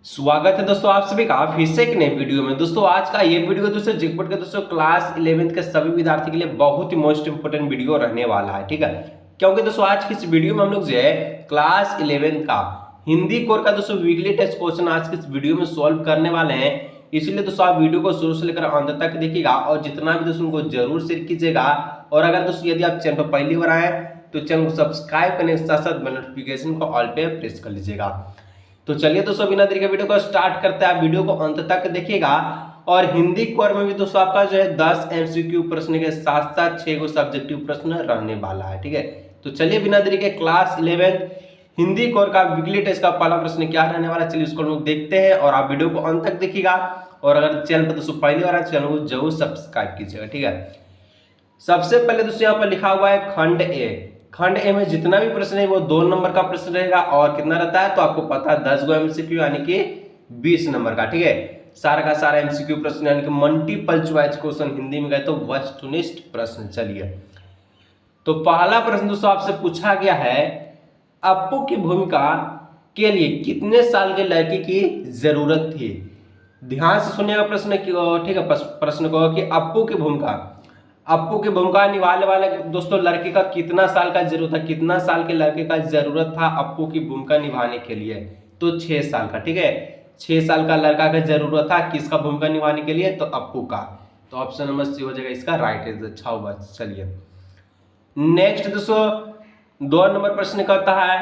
स्वागत है दोस्तों आप सभी का फिर से एक नए वीडियो में। दोस्तों आज का ये वीडियो दोस्तों जैकपॉट के दोस्तों क्लास 11th के सभी विद्यार्थी के लिए बहुत ही मोस्ट इंपोर्टेंट वीडियो रहने वाला है, ठीक है। क्योंकि दोस्तों आज की इस वीडियो में हम लोग जो है क्लास 11th का हिंदी कोर का दोस्तों वीकली टेस्ट क्वेश्चन आज की इस वीडियो में सॉल्व करने वाले हैं। इसलिए दोस्तों आप वीडियो को शुरू से लेकर अंत तक देखिएगा और जितना भी दोस्तों उनको जरूर शेयर कीजिएगा। और अगर दोस्तों यदि आप चैनल पर पहली बार आए तो चैनल को सब्सक्राइब करने के साथ साथ नोटिफिकेशन को ऑल पे प्रेस कर लीजिएगा। तो चलिए दोस्तों बिना देरी के वीडियो को स्टार्ट करते हैं। आप वीडियो को अंत तक देखिएगा। और हिंदी कोर में भी दोस्तों आपका जो है 10 एमसीक्यू प्रश्न के साथ साथ 6 को सब्जेक्टिव प्रश्न रहने वाला है, ठीक है। तो चलिए बिना देरी के क्लास 11 हिंदी कोर का वीकली टेस्ट का पहला प्रश्न क्या रहने वाला है, चलिए उसको लोग देखते हैं। और आप वीडियो को अंत तक देखिएगा। और अगर चैनल पर दोस्तों पहली बार चैनल को जरूर सब्सक्राइब कीजिएगा, ठीक है। सबसे पहले दोस्तों यहाँ पर लिखा हुआ है खंड ए। खंड ए में जितना भी प्रश्न है वो 2 नंबर का प्रश्न रहेगा। और कितना रहता है तो आपको पता है 10 गो एमसीक्यू यानी कि 20 नंबर का, ठीक है। सारा का सारा एमसीक्यू प्रश्न यानी कि मल्टीपल चॉइस क्वेश्चन, हिंदी में कहे तो वस्तुनिष्ठ प्रश्न। चलिए तो पहला प्रश्न दोस्तों आपसे पूछा गया है, अप्पू की भूमिका के लिए कितने साल के लड़के की जरूरत थी। ध्यान से सुनिएगा प्रश्न, ठीक है। प्रश्न को कि अप्पू की भूमिका निभाने वाले दोस्तों लड़के का कितना साल का जरूरत था, कितना साल के लड़के का जरूरत था अप्पू की भूमिका निभाने के लिए, तो 6 साल का, ठीक है। 6 साल का लड़का का जरूरत था किसका भूमिका निभाने के लिए, तो अप्पू का। तो ऑप्शन नंबर सी हो जाएगा इसका राइट आंसर। अच्छा हुआ। चलिए नेक्स्ट दोस्तों 2 नंबर प्रश्न कहता है,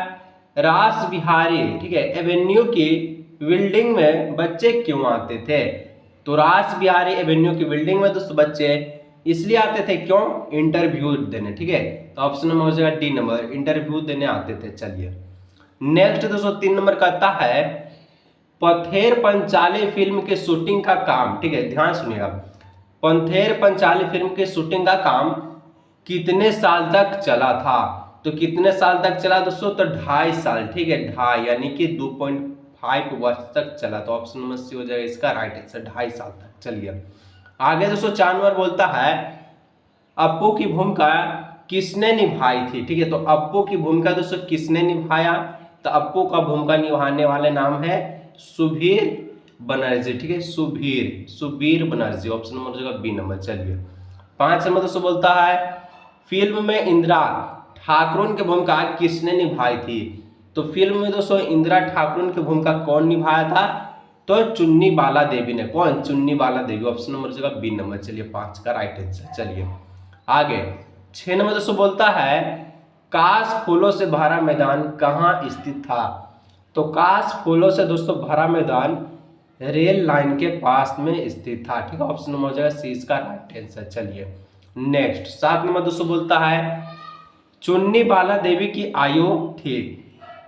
रास बिहारी, ठीक है, एवेन्यू की बिल्डिंग में बच्चे क्यों आते थे। तो रास बिहारी एवेन्यू की बिल्डिंग में दोस्तों बच्चे इसलिए आते थे क्यों, इंटरव्यू देने, ठीक है। तो ऑप्शन नंबर हो जाएगा डी नंबर, इंटरव्यू देने आते थे। चलिए नेक्स्ट दोस्तों 3 नंबर कहता है, पथेर पंचाली फिल्म के शूटिंग का काम, ठीक है, ध्यान सुनिएगा। पथेर पंचाली फिल्म के शूटिंग का काम कितने साल तक चला था। तो कितने साल तक चला दोस्तों, तो 2.5 साल, ठीक है, 2.5 यानी कि 2.5 वर्ष तक चला। तो ऑप्शन नंबर सी हो जाएगा इसका राइट आंसर, 2.5 साल तक। चलिए आगे दोस्तों 4 नंबर बोलता है, अप्पू की भूमिका किसने निभाई थी, ठीक है। तो अप्पू की भूमिका दोस्तों किसने निभाया, तो अप्पू का भूमिका निभाने वाले नाम है सुबीर बनर्जी, ठीक है, सुबीर बनर्जी। ऑप्शन नंबर हो जाएगा बी नंबर। चलिए 5 नंबर दोस्तों बोलता है, फिल्म में इंदिरा ठाकुरन की भूमिका किसने निभाई थी। तो फिल्म में दोस्तों इंदिरा ठाकुरन की भूमिका कौन निभाया था, तो चुन्नी बाला देवी ने। कौन, चुन्नी बाला देवी। ऑप्शन नंबर जगह बी नंबर। चलिए 5 का राइट आंसर। चलिए आगे 6 नंबर दोस्तों बोलता है, काश फूलों से भरा मैदान कहाँ स्थित था। तो काश फूलों से दोस्तों भरा मैदान रेल लाइन के पास में स्थित था, ठीक है। ऑप्शन नंबर हो जाएगा सी इसका राइट आंसर। चलिए नेक्स्ट 7 नंबर दोस्तों बोलता है, चुन्नी बाला देवी की आयु थी।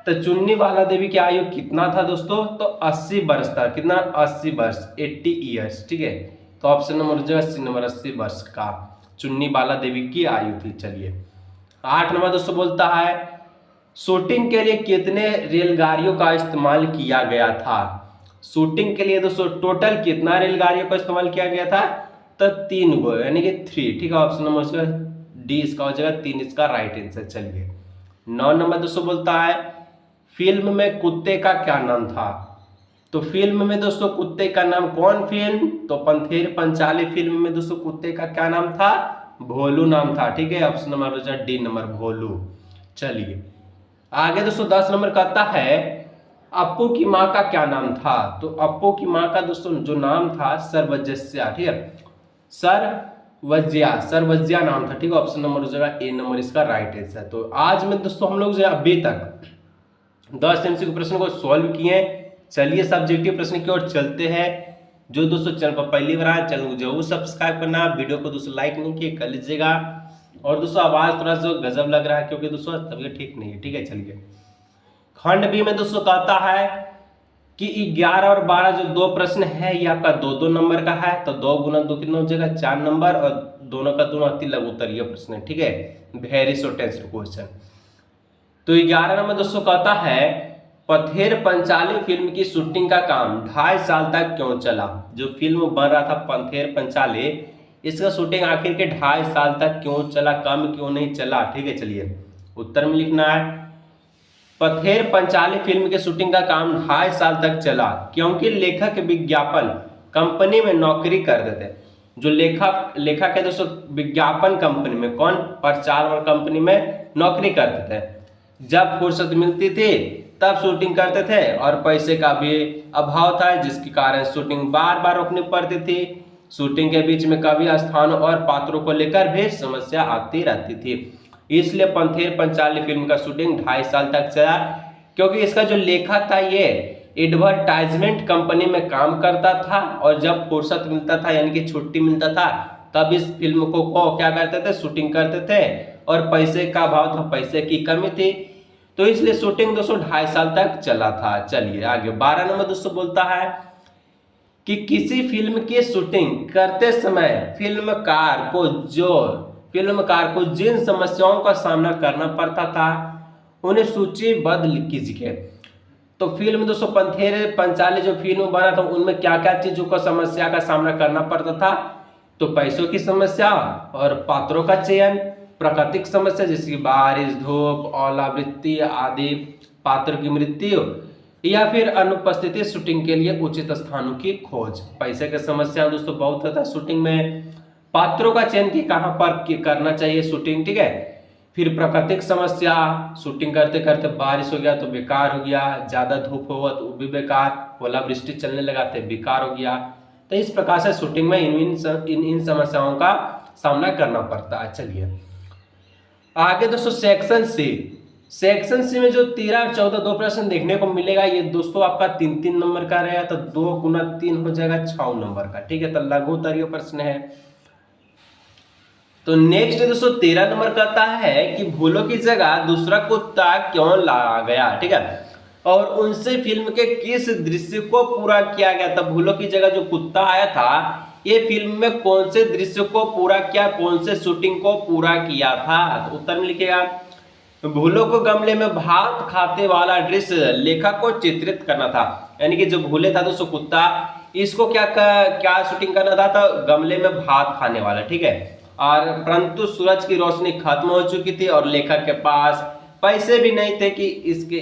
तो चुन्नी बाला देवी की आयु कितना था दोस्तों, तो 80 वर्ष था। कितना, 80 वर्ष, 80 ईयर्स, ठीक है। तो ऑप्शन नंबर जो है सी नंबर 80 वर्ष का चुन्नी बाला देवी की आयु थी। चलिए 8 नंबर दोस्तों बोलता है, शूटिंग के लिए कितने रेलगाड़ियों का इस्तेमाल किया गया था। शूटिंग के लिए दोस्तों टोटल कितना रेलगाड़ियों का इस्तेमाल किया गया था, तो 3 गो यानी कि 3, ठीक है। ऑप्शन नंबर डी इसका हो जाएगा 3 इसका राइट आंसर। चलिए 9 नंबर दोस्तों बोलता है, फिल्म में कुत्ते का क्या नाम था। तो फिल्म में दोस्तों कुत्ते का नाम, कौन फिल्म, तो पथेर पंचाली फिल्म में दोस्तों कुत्ते का क्या नाम था, भोलू नाम था, ठीक है। ऑप्शन नंबर डी नंबर भोलू। चलिए आगे दोस्तों 10 नंबर कहता है, अप्पू की माँ का क्या नाम था। तो अप्पू की माँ का दोस्तों जो नाम था सर्वज्ञा, ठीक है, सरवज्या नाम था, ठीक है। ऑप्शन नंबर हो जाएगा ए नंबर इसका राइट आंसर। तो आज में दोस्तों हम लोग जो अभी तक 10 एमसीक्यू प्रश्न को सॉल्व किए। चलिए सब्जेक्टिव प्रश्न की ओर चलते हैं। जो दोस्तों चैनल पर पहली बार आए चैनल को जरूर सब्सक्राइब करना, वीडियो को दोस्तों लाइक नहीं किए कर लीजिएगा। और दोस्तों आवाज थोड़ा सा गजब लग रहा है क्योंकि दोस्तों तबीयत ठीक नहीं है, ठीक है। चलिए खंड बी में दोस्तों कहता है कि 11 और 12 जो 2 प्रश्न है ये आपका 2-2 नंबर का है। तो 2 गुना 2 कितना हो जाएगा 4 नंबर, और दोनों का दोनों अति लघु उत्तरीय प्रश्न है, ठीक है, वेरी शॉर्ट आंसर क्वेश्चन। तो 11 नंबर दोस्तों कहता है, पथेर पंचाली फिल्म की शूटिंग का काम 2.5 साल तक क्यों चला। जो फिल्म बन रहा था पथेर पंचाली, इसका शूटिंग आखिर के 2.5 साल तक क्यों चला, कम क्यों नहीं चला, ठीक है। चलिए उत्तर में लिखना है। पथेर पंचाली फिल्म के शूटिंग का काम 2.5 साल तक चला क्योंकि लेखक विज्ञापन कंपनी में नौकरी करते थे। जो लेखक लेखक है दोस्तों विज्ञापन कंपनी में, कौन, प्रचार और कंपनी में नौकरी करते थे। जब फुर्सत मिलती थी तब शूटिंग करते थे और पैसे का भी अभाव था, जिसके कारण शूटिंग बार बार रोकनी पड़ती थी। शूटिंग के बीच में कभी स्थानों और पात्रों को लेकर भी समस्या आती रहती थी। इसलिए पथेर पंचाली फिल्म का शूटिंग 2.5 साल तक चला क्योंकि इसका जो लेखक था ये एडवर्टाइजमेंट कंपनी में काम करता था और जब फुर्सत मिलता था यानी कि छुट्टी मिलता था तब इस फिल्म को क्या करते थे, शूटिंग करते थे और पैसे का अभाव था, पैसे की कमी थी, तो इसलिए शूटिंग दोस्तों 2.5 साल तक चला था। चलिए आगे 12 नंबर दोस्तों बोलता है कि किसी फिल्म की शूटिंग करते समय फिल्मकार को जिन समस्याओं का सामना करना पड़ता था उन्हें सूचीबद्ध कीजिए। तो फिल्म दोस्तों पथेर पंचाली जो फिल्म बना था उनमें क्या क्या चीजों का समस्या का सामना करना पड़ता था, तो पैसों की समस्या और पात्रों का चयन, प्राकृतिक समस्या जैसे बारिश, धूप, ओलावृष्टि आदि, पात्र की मृत्यु या फिर अनुपस्थिति, शूटिंग के लिए उचित स्थानों की खोज। पैसे की समस्या दोस्तों बहुत होता है शूटिंग में, पात्रों का चयन कि कहां पर करना चाहिए शूटिंग, ठीक है। फिर प्राकृतिक समस्या, शूटिंग करते करते बारिश हो गया तो बेकार हो गया, ज्यादा धूप होगा तो भी बेकार, ओलावृष्टि चलने लगा तो बेकार हो गया। तो इस प्रकार से शूटिंग में इन समस्याओं का सामना करना पड़ता है। चलिए आगे दोस्तों सेक्शन सी में जो 13 और 14 दो प्रश्न देखने को मिलेगा, ये दोस्तों आपका 3-3 नंबर का रहेगा, तो 2 गुना 3 हो जाएगा 6 नंबर का, ठीक है। तो लघु उत्तरीय प्रश्न है। तो नेक्स्ट दोस्तों 13 नंबर कहता है कि भूलों की जगह दूसरा कुत्ता क्यों लाया गया, ठीक है, और उनसे फिल्म के किस दृश्य को पूरा किया गया था। भूलों की जगह जो कुत्ता आया था ये फिल्म में कौन से दृश्य को पूरा किया, कौन से शूटिंग को पूरा किया था। तो उत्तर में लिखेगा भूलों को गमले में भात खाते वाला दृश्य लेखक को चित्रित करना था, यानी कि जो भूले था दोस्तों कुत्ता, इसको क्या शूटिंग करना था, तो गमले में भात खाने वाला, ठीक है। और परंतु सूरज की रोशनी खत्म हो चुकी थी और लेखक के पास पैसे भी नहीं थे कि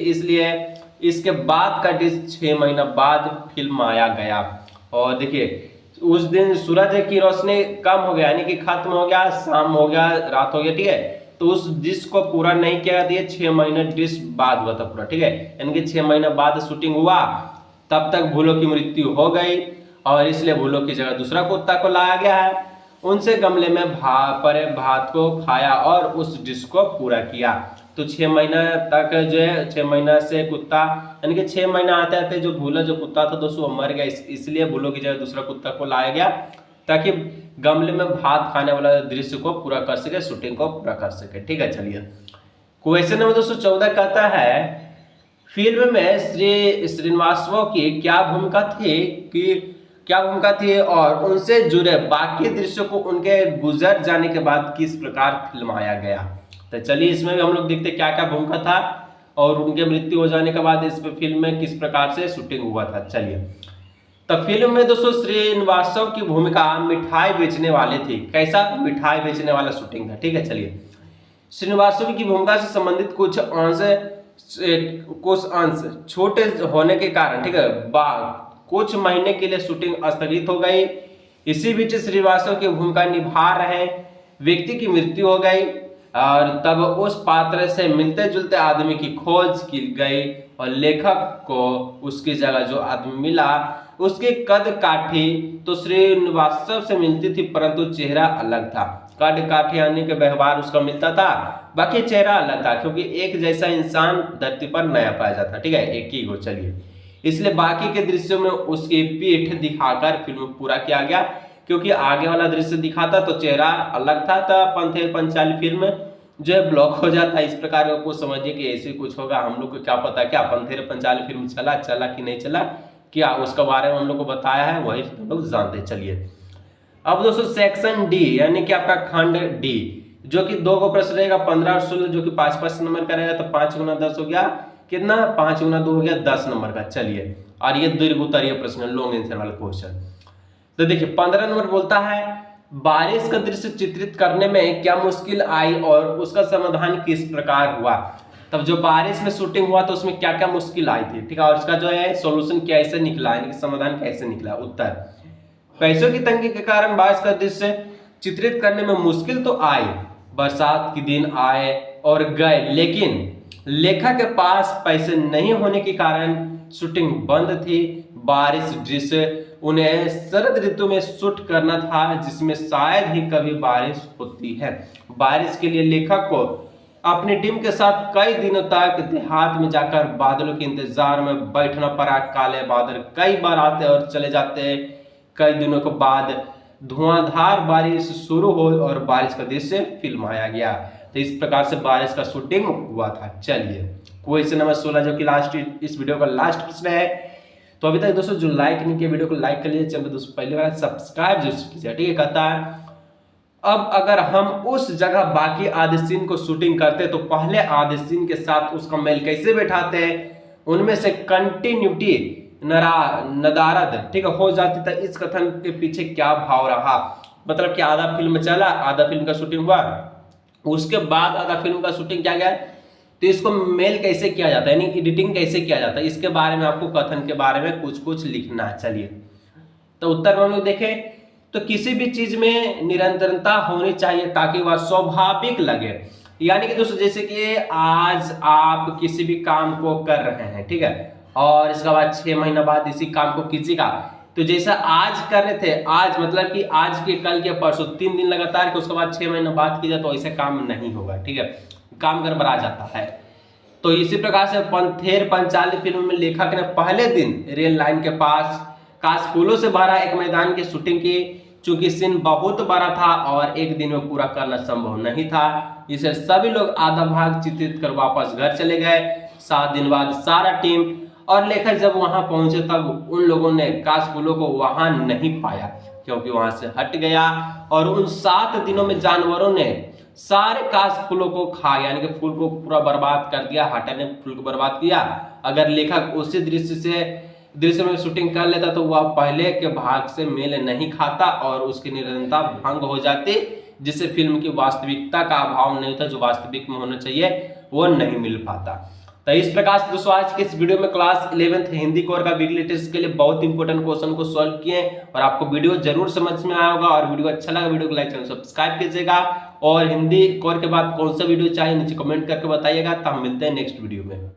इसलिए इसके बाद का डिस्क 6 महीना बाद फिल्म आया गया। और देखिए उस दिन सूरज की रोशनी कम हो गया यानी कि खत्म हो गया, शाम हो गया, रात हो गया, ठीक है। तो उस डिस्क को पूरा नहीं किया दिया, 6 महीना डिस्क बाद हुआ था पूरा, ठीक है। यानी कि 6 महीना बाद शूटिंग हुआ, तब तक भूलों की मृत्यु हो गई और इसलिए भूलों की जगह दूसरा कुत्ता को लाया गया है। उनसे गमले में भात को खाया और उस डिश को पूरा किया। तो 6 महीना तक जो है 6 महीना से कुत्ता यानी कि 6 महीना आते आते जो भूला जो कुत्ता था दोस्तों वो मर गया, इसलिए भूलों की जगह दूसरा कुत्ता को लाया गया ताकि गमले में भात खाने वाला दृश्य को पूरा कर सके, शूटिंग को पूरा कर सके, ठीक है। चलिए क्वेश्चन नंबर दोस्तों 14 कहता है फिल्म में श्रीनिवासव की क्या भूमिका थी और उनसे जुड़े बाकी दृश्यों को उनके गुजर जाने के बाद किस प्रकार फिल्माया गया। तो चलिए इसमें भी हम लोग देखते क्या क्या भूमिका था और उनके मृत्यु हो जाने के बाद इस फिल्म में किस प्रकार से शूटिंग हुआ था। चलिए तो फिल्म में दोस्तों श्रीनिवासव की भूमिका मिठाई बेचने वाले थे। कैसा मिठाई बेचने वाला शूटिंग था, ठीक है। चलिए श्रीनिवासव की भूमिका से संबंधित कुछ अंश छोटे होने के कारण, ठीक है, कुछ महीने के लिए शूटिंग स्थगित हो गई। इसी बीच श्रीवास्तव की भूमिका निभा रहे व्यक्ति की मृत्यु हो गई और तब उस पात्र से मिलते जुलते आदमी की खोज की गई और लेखक को उसकी जगह जो आदमी मिला उसकी कद काठी तो श्रीवास्तव से मिलती थी परंतु चेहरा अलग था। कद काठी यानी के व्यवहार उसका मिलता था, बाकी चेहरा अलग था क्योंकि एक जैसा इंसान धरती पर नया पाया जाता, ठीक है, एक ही हो। चलिए इसलिए बाकी के दृश्यों में उसकी पीठ दिखाकर फिल्म पूरा किया गया क्योंकि आगे वाला दृश्य दिखाता तो चेहरा अलग था, पथेर पंचाली फिल्म जो है ब्लॉक हो जाता। इस प्रकार को समझिए कि ऐसे कुछ होगा, हम लोग को क्या पता क्या पथेर पंचाली फिल्म चला कि नहीं चला, क्या उसके बारे में हम लोग को बताया है, वही हम लोग जानते। चलिए अब दोस्तों सेक्शन डी यानी कि आपका खंड डी जो कि 2 प्रश्न रहेगा 15 और 16 जो कि 5-5 नंबर का रहेगा। तो 5 गुना 10 हो गया कितना, 5 गुना 2 हो गया 10 नंबर का। चलिए और ये दीर्घोत्तरीय प्रश्न, लॉन्ग आंसर वाला क्वेश्चन। तो देखिए 15 नंबर बोलता है बारिश का दृश्य चित्रित करने में क्या मुश्किल आई और उसका समाधान किस प्रकार हुआ। तब जो बारिश में शूटिंग हुआ तो उसमें क्या क्या मुश्किल आई थी, ठीक है, और उसका जो है सॉल्यूशन कैसे निकला, यानी कि समाधान कैसे निकला। उत्तर, पैसों की तंगी के कारण बारिश का दृश्य चित्रित करने में मुश्किल तो आई, बरसात के दिन आए और गए, लेकिन लेखक के पास पैसे नहीं होने के कारण शूटिंग बंद थी। बारिश दृश्य उन्हें शरद ऋतु में शूट करना था, जिसमें शायद ही कभी बारिश होती है। बारिश के लिए लेखक को अपनी टीम के साथ कई दिनों तक देहात में जाकर बादलों के इंतजार में बैठना पड़ा। काले बादल कई बार आते और चले जाते। कई दिनों के बाद धुआंधार बारिश शुरू हुई और बारिश का दृश्य फिल्माया गया। तो इस प्रकार से बारिश का शूटिंग हुआ था। चलिए क्वेश्चन नंबर 16 जो कि लास्ट इस वीडियो का लास्ट प्रश्न है। तो अभी तक दोस्तों जो लाइक नहीं किया वीडियो को लाइक कर लीजिए, चैनल दोस्तों पहली बार सब्सक्राइब जरूर कीजिए, ठीक है। कहता है अब अगर हम उस जगह बाकी आधे सीन को शूटिंग करते तो पहले आधे सीन के साथ उसका मेल कैसे बैठाते, उनमें से कंटिन्यूटी नदारद, ठीक है, हो जाती। था इस कथन के पीछे क्या भाव रहा, मतलब कि आधा फिल्म चला, आधा फिल्म का शूटिंग हुआ, उसके बाद आधा फिल्म का शूटिंग किया गया, तो इसको मेल कैसे किया जाता है, यानी एडिटिंग कैसे किया जाता है, इसके बारे में आपको कथन के बारे में कुछ कुछ लिखना है। चलिए तो उत्तर में हम लोग देखें तो किसी भी चीज में निरंतरता होनी चाहिए ताकि वह स्वाभाविक लगे। यानी कि दोस्तों जैसे कि आज आप किसी भी काम को कर रहे हैं, ठीक है, और इसके बाद 6 महीना बाद इसी काम को कीजिएगा, तो जैसा आज कर रहे थे, आज मतलब कि आज के कल के परसों 3 दिन लगातार के उसके बाद 6 महीना बाद किया तो ऐसे काम नहीं होगा, ठीक है, काम गड़बड़ा जाता है। तो इसी प्रकार से पंथेर पंचाली फिल्म में लेखक ने पहले दिन रेल लाइन के पास कासफूलों से भरा एक मैदान की शूटिंग की। चूंकि सीन बहुत बड़ा था और एक दिन में पूरा करना संभव नहीं था, इसे सभी लोग आधा भाग चित्रित कर वापस घर चले गए। 7 दिन बाद सारा टीम और लेखक जब वहां पहुंचे तब उन लोगों ने कासफूलों को वहां नहीं पाया, क्योंकि वहां से हट गया और उन 7 दिनों में जानवरों ने सारे कासफूलों को खा, यानी कि फूल को पूरा बर्बाद कर दिया, हटा ने फूल को बर्बाद किया। अगर लेखक उसी दृश्य में शूटिंग कर लेता तो वह पहले के भाग से मेल नहीं खाता और उसकी निरंतरता भंग हो जाती, जिससे फिल्म की वास्तविकता का अभाव नहीं था, जो वास्तविक में होना चाहिए वो नहीं मिल पाता। तो इस प्रकार से दोस्तों आज के इस वीडियो में क्लास 11th हिंदी कोर का वीकली टेस्ट के लिए बहुत इंपॉर्टेंट क्वेश्चन को सॉल्व किए और आपको वीडियो जरूर समझ में आया होगा। और वीडियो अच्छा लगा वीडियो को लाइक चैनल सब्सक्राइब कीजिएगा और हिंदी कोर के बाद कौन सा वीडियो चाहिए नीचे कमेंट करके बताइएगा। तो हम मिलते हैं नेक्स्ट वीडियो में।